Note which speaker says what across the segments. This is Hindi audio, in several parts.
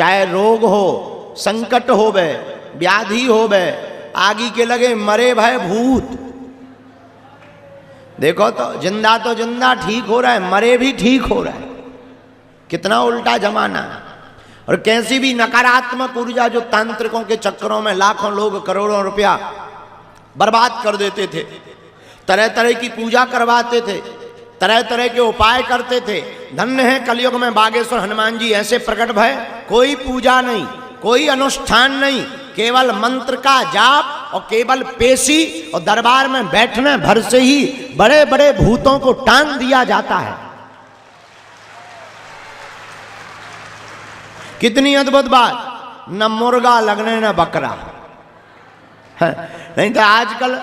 Speaker 1: चाहे रोग हो, संकट हो बे, व्याधि हो बे, आगी के लगे मरे भय भूत। देखो तो जिंदा ठीक हो रहा है, मरे भी ठीक हो रहा है। कितना उल्टा जमाना। और कैसी भी नकारात्मक ऊर्जा जो तांत्रिकों के चक्करों में लाखों लोग करोड़ों रुपया बर्बाद कर देते थे, तरह तरह की पूजा करवाते थे, तरह तरह के उपाय करते थे। धन्य है कलयुग में बागेश्वर हनुमान जी ऐसे प्रकट भय, कोई पूजा नहीं, कोई अनुष्ठान नहीं, केवल मंत्र का जाप और केवल पेशी और दरबार में बैठने भर से ही बड़े बड़े भूतों को टांग दिया जाता है। कितनी अद्भुत बात। न मुर्गा लगने न बकरा। नहीं तो आजकल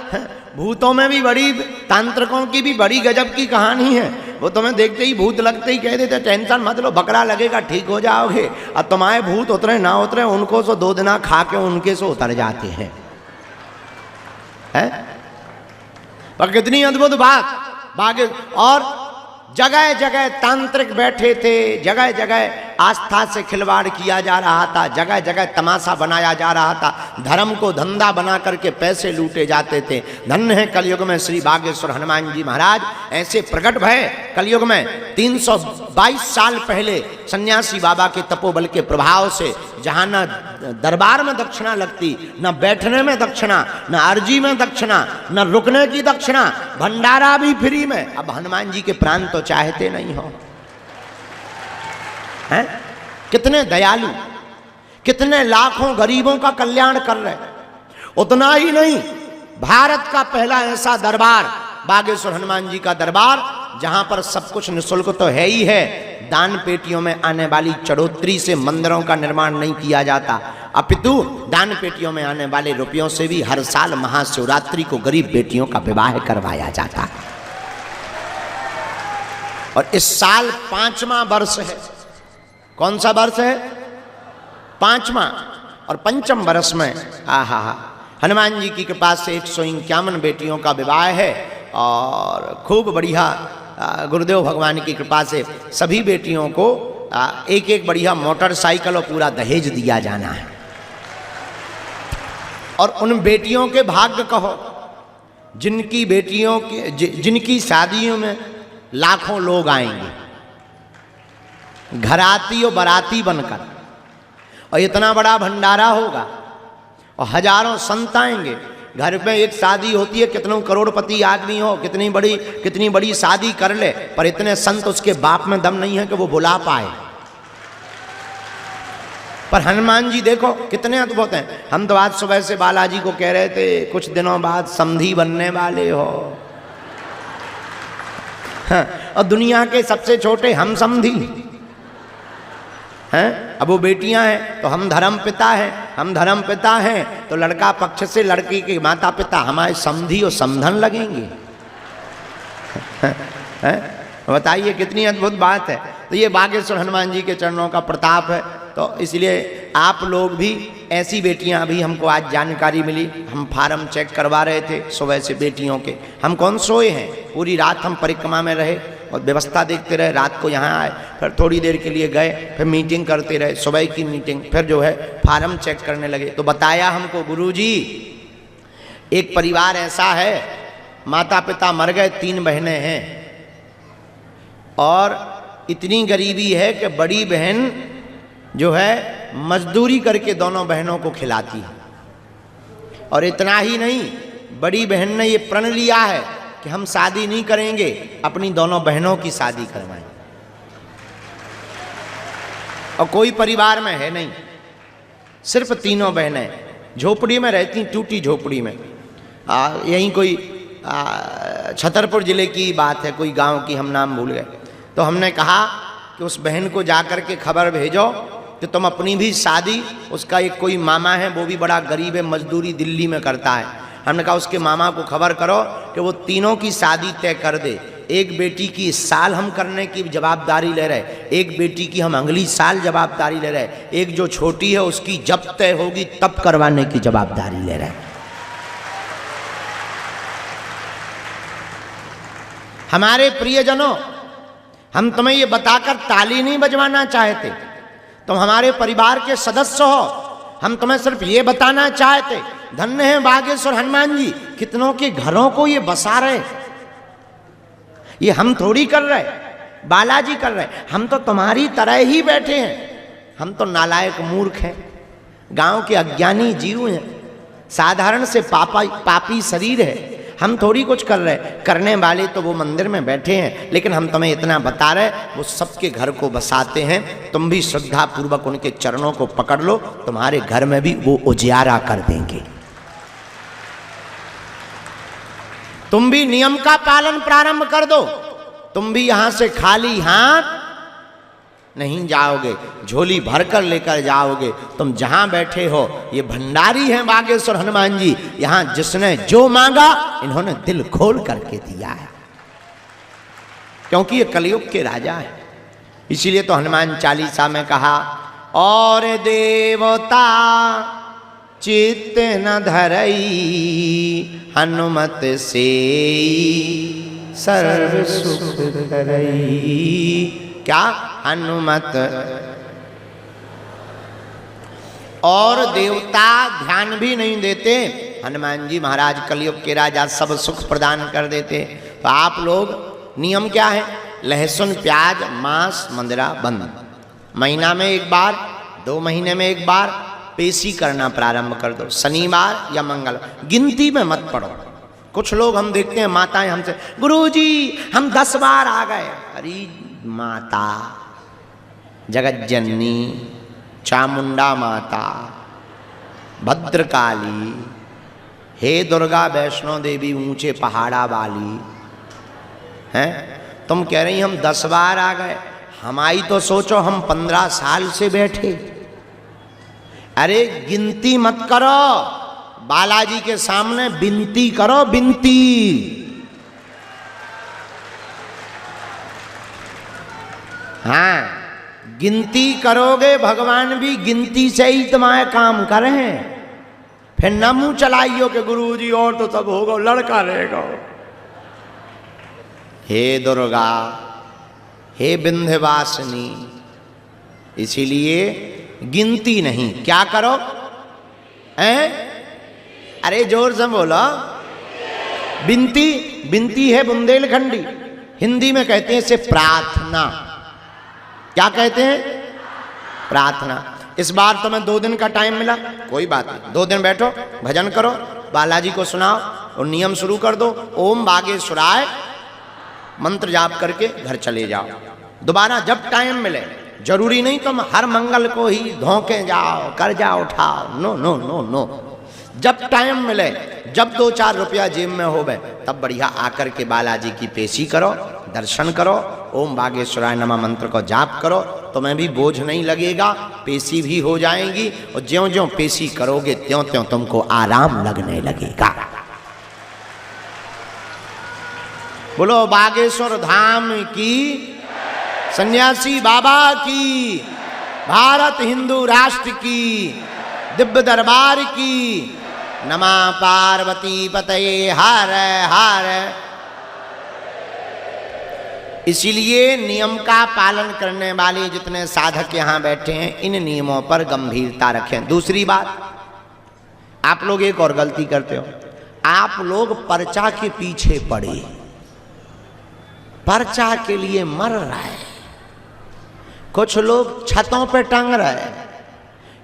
Speaker 1: भूतों में भी बड़ी, तांत्रिकों की भी बड़ी गजब की कहानी है। वो तुम्हें देखते ही भूत लगते ही कह देते टेंशन मत लो, बकरा लगेगा ठीक हो जाओगे। और तुम्हारे भूत उतरे ना उतरे, उनको सो 2 दिन खा के उनके से उतर जाते हैं। पर कितनी अद्भुत बात। बागे और जगह जगह तांत्रिक बैठे थे, जगह जगह आस्था से खिलवाड़ किया जा रहा था, जगह जगह तमाशा बनाया जा रहा था, धर्म को धंधा बना करके पैसे लूटे जाते थे। धन्य है कलयुग में श्री बागेश्वर हनुमान जी महाराज ऐसे प्रकट भय। कलयुग में 322 साल पहले सन्यासी बाबा के तपोबल के प्रभाव से जहाँ न दरबार में दक्षिणा लगती, न बैठने में दक्षिणा, न अर्जी में दक्षिणा, न रुकने की दक्षिणा, भंडारा भी फ्री में। अब हनुमान जी के प्राण तो चाहते नहीं हो हैं? कितने दयालु, कितने लाखों गरीबों का कल्याण कर रहे। उतना ही नहीं, भारत का पहला ऐसा दरबार बागेश्वर हनुमान जी का दरबार जहां पर सब कुछ निःशुल्क तो है ही है, दान पेटियों में आने वाली चढ़ोतरी से मंदिरों का निर्माण नहीं किया जाता, अपितु दान पेटियों में आने वाले रुपयों से भी हर साल महाशिवरात्रि को गरीब बेटियों का विवाह करवाया जाता है। और इस साल 5वां वर्ष है। कौन सा वर्ष है? 5वां। और 5म वर्ष में हनुमान जी की कृपा से 151 बेटियों का विवाह है। और खूब बढ़िया गुरुदेव भगवान की कृपा से सभी बेटियों को एक एक बढ़िया मोटरसाइकिल और पूरा दहेज दिया जाना है। और उन बेटियों के भाग्य कहो जिनकी बेटियों के जिनकी शादियों में लाखों लोग आएंगे घराती और बाराती बनकर, और इतना बड़ा भंडारा होगा और हजारों संत आएंगे। घर में एक शादी होती है, कितनों करोड़पति आदमी हो, कितनी बड़ी शादी कर ले, पर इतने संत उसके बाप में दम नहीं है कि वो बुला पाए। पर हनुमान जी देखो कितने अद्भुत हैं। हम तो आज सुबह से बालाजी को कह रहे थे कुछ दिनों बाद समधी बनने वाले हो। और दुनिया के सबसे छोटे हम समधी हैं। अब वो बेटियां हैं तो हम धर्म पिता हैं, हम धर्म पिता हैं तो लड़का पक्ष से लड़की के माता पिता हमारे समधी और समधन लगेंगे। बताइए कितनी अद्भुत बात है। तो ये बागेश्वर हनुमान जी के चरणों का प्रताप है। तो इसलिए आप लोग भी ऐसी बेटियां, अभी हमको आज जानकारी मिली, हम फार्म चेक करवा रहे थे सुबह से बेटियों के, हम कौन सोए हैं, पूरी रात हम परिक्रमा में रहे और व्यवस्था देखते रहे। रात को यहाँ आए, फिर थोड़ी देर के लिए गए, फिर मीटिंग करते रहे, सुबह की मीटिंग, फिर जो है फार्म चेक करने लगे। तो बताया हमको गुरुजी एक परिवार ऐसा है, माता पिता मर गए, 3 बहनें हैं और इतनी गरीबी है कि बड़ी बहन जो है मजदूरी करके दोनों बहनों को खिलाती है। और इतना ही नहीं, बड़ी बहन ने ये प्रण लिया है कि हम शादी नहीं करेंगे, अपनी दोनों बहनों की शादी करवाएं। और कोई परिवार में है नहीं, सिर्फ 3 बहनें झोपड़ी में रहती, टूटी झोपड़ी में। यहीं कोई छतरपुर जिले की बात है, कोई गांव की, हम नाम भूल गए। तो हमने कहा कि उस बहन को जाकर के खबर भेजो कि तुम अपनी भी शादी, उसका एक कोई मामा है वो भी बड़ा गरीब है, मजदूरी दिल्ली में करता है, हमने कहा उसके मामा को खबर करो कि वो तीनों की शादी तय कर दे। एक बेटी की इस साल हम करने की जवाबदारी ले रहे, एक बेटी की हम अगली साल जवाबदारी ले रहे, एक जो छोटी है उसकी जब तय होगी तब करवाने की जवाबदारी ले रहे। हमारे प्रियजनों, हम तुम्हें ये बताकर ताली नहीं बजवाना चाहते, तुम हमारे परिवार के सदस्य हो। हम तुम्हें सिर्फ ये बताना चाहते, धन्य है बागेश्वर हनुमान जी, कितनों के घरों को ये बसा रहे। ये हम थोड़ी कर रहे, बालाजी कर रहे। हम तो तुम्हारी तरह ही बैठे हैं। हम तो नालायक मूर्ख हैं, गांव के अज्ञानी जीव हैं, साधारण से पापी शरीर है। हम थोड़ी कुछ कर रहे, करने वाले तो वो मंदिर में बैठे हैं। लेकिन हम तुम्हें इतना बता रहे, वो सबके घर को बसाते हैं। तुम भी श्रद्धा पूर्वक उनके चरणों को पकड़ लो, तुम्हारे घर में भी वो उजियारा कर देंगे। तुम भी नियम का पालन प्रारंभ कर दो। तुम भी यहां से खाली हाथ नहीं जाओगे, झोली भरकर लेकर जाओगे। तुम जहां बैठे हो, ये भंडारी हैं बागेश्वर हनुमान जी। यहां जिसने जो मांगा, इन्होंने दिल खोल करके दिया है, क्योंकि ये कलयुग के राजा हैं। इसीलिए तो हनुमान चालीसा में कहा, और देवता चित्त न धरई, हनुमत से सर्व सुख करई। क्या? हनुमत। और देवता ध्यान भी नहीं देते, हनुमान जी महाराज कलयुग के राजा सब सुख प्रदान कर देते। तो आप लोग, नियम क्या है? लहसुन प्याज मांस मंदिरा बंद। महीना में एक बार, 2 महीने में एक बार पेशी करना प्रारंभ कर दो, शनिवार या मंगल। गिनती में मत पड़ो। कुछ लोग हम देखते हैं, माताएं हमसे, गुरुजी हम 10 बार आ गए। अरे माता, जगत जननी, चामुंडा माता, भद्रकाली, हे दुर्गा वैष्णो देवी, ऊंचे पहाड़ा वाली हैं, तुम कह रही हम 10 बार आ गए। हमारी तो सोचो, हम 15 साल से बैठे। अरे गिनती मत करो, बालाजी के सामने विनती करो, विनती। हाँ, गिनती करोगे, भगवान भी गिनती से ही तुम्हारे काम करें। फिर न मुंह चलाइयो कि गुरुजी और तो सब होगा, लड़का रहेगा। हे दुर्गा, हे विंध्यवासिनी, इसीलिए गिनती नहीं। क्या करो? अरे जोर से बोलो। विनती, विनती है बुंदेलखंडी, हिंदी में कहते हैं इसे प्रार्थना। क्या कहते हैं? प्रार्थना। इस बार तुम्हें 2 दिन का टाइम मिला, कोई बात नहीं, 2 दिन बैठो, भजन करो, बालाजी को सुनाओ और नियम शुरू कर दो। ओम बागेश्वराय मंत्र जाप करके घर चले जाओ। दोबारा जब टाइम मिले, जरूरी नहीं तुम हर मंगल को ही धोखे जाओ, कर्जा उठाओ। नो नो नो नो, जब टाइम मिले, जब 2-4 रुपया जेब में हो गए, तब बढ़िया आकर के बालाजी की पेशी करो, दर्शन करो, ओम बागेश्वराय नमः मंत्र को जाप करो। तुम्हें भी बोझ नहीं लगेगा, पेशी भी हो जाएंगी। और ज्यों ज्यों पेशी करोगे, त्यों त्यों तुमको आराम लगने लगेगा। बोलो बागेश्वर धाम की, सन्यासी बाबा की, भारत हिंदू राष्ट्र की, दिव्य दरबार की। नमः पार्वती पतये हर हर। इसीलिए नियम का पालन करने वाले जितने साधक यहाँ बैठे हैं, इन नियमों पर गंभीरता रखें। दूसरी बात, आप लोग एक और गलती करते हो, आप लोग पर्चा के पीछे पड़े, पर्चा के लिए मर रहा है। कुछ लोग छतों पे टंग रहे हैं।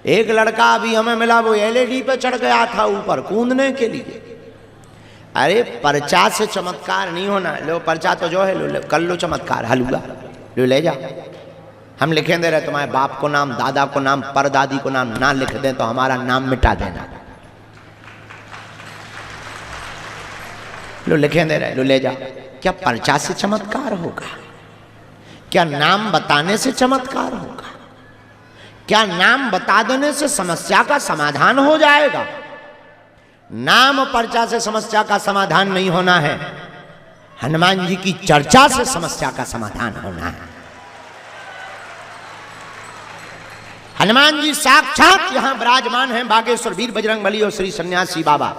Speaker 1: एक लड़का अभी हमें मिला, वो LED पे चढ़ गया था ऊपर कूदने के लिए। अरे पर्चा से चमत्कार नहीं होना। लो पर्चा तो जो है, लो कर लो चमत्कार, हलवा लो ले जाओ। हम लिखें दे रहे, तुम्हारे बाप को नाम, दादा को नाम, परदादी को नाम ना लिख दें तो हमारा नाम मिटा देना। लो लिखें दे रहे, लो ले जाओ। क्या पर्चा से चमत्कार होगा? क्या नाम बताने से चमत्कार होगा? क्या नाम बता देने से समस्या का समाधान हो जाएगा? नाम पर्चा से समस्या का समाधान नहीं होना है, हनुमान जी की चर्चा से समस्या का समाधान होना है। हनुमान जी साक्षात यहां विराजमान हैं, बागेश्वर वीर बजरंगबली और श्री सन्यासी बाबा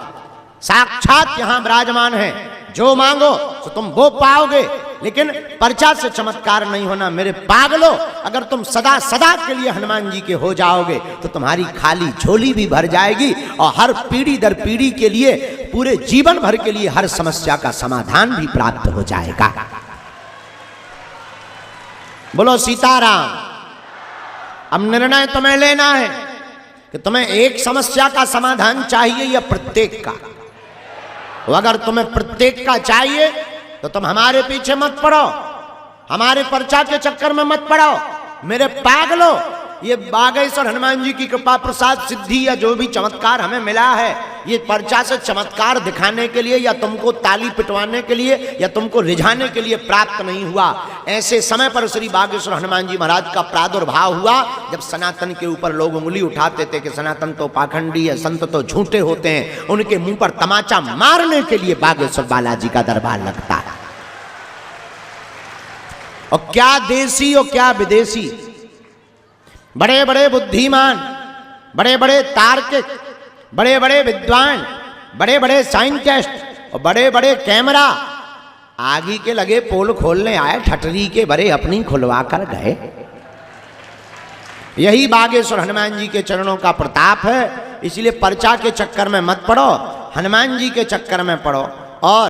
Speaker 1: साक्षात यहां विराजमान हैं। जो मांगो तो तुम वो पाओगे। लेकिन पर्चा से चमत्कार नहीं होना मेरे पागलो। अगर तुम सदा सदा के लिए हनुमान जी के हो जाओगे तो तुम्हारी खाली झोली भी भर जाएगी और हर पीढ़ी दर पीढ़ी के लिए, पूरे जीवन भर के लिए हर समस्या का समाधान भी प्राप्त हो जाएगा। बोलो सीताराम। अब निर्णय तुम्हें लेना है कि तुम्हें एक समस्या का समाधान चाहिए या प्रत्येक का। अगर तुम्हें प्रत्येक का चाहिए तो तुम हमारे पीछे मत पड़ो, हमारे पर्चा के चक्कर में मत पड़ो मेरे पागलो। ये बागेश्वर हनुमान जी की कृपा प्रसाद सिद्धि या जो भी चमत्कार हमें मिला है, ये पर्चा से चमत्कार दिखाने के लिए या तुमको ताली पिटवाने के लिए या तुमको रिझाने के लिए प्राप्त नहीं हुआ। ऐसे समय पर श्री बागेश्वर हनुमान जी महाराज का प्रादुर्भाव हुआ जब सनातन के ऊपर लोग उंगली उठाते थे कि सनातन तो पाखंडी है, संत तो झूठे होते हैं। उनके मुंह पर तमाचा मारने के लिए बागेश्वर बालाजी का दरबार लगता है। और क्या देसी और क्या विदेशी, बड़े बड़े बुद्धिमान, बड़े बड़े तार्किक, बड़े बड़े विद्वान, बड़े बड़े साइंटिस्ट और बड़े बड़े कैमरा आगे के लगे पोल खोलने आए, ठटरी के बड़े अपनी खुलवा कर गए। यही बागेश्वर हनुमान जी के चरणों का प्रताप है। इसलिए पर्चा के चक्कर में मत पड़ो, हनुमान जी के चक्कर में पड़ो। और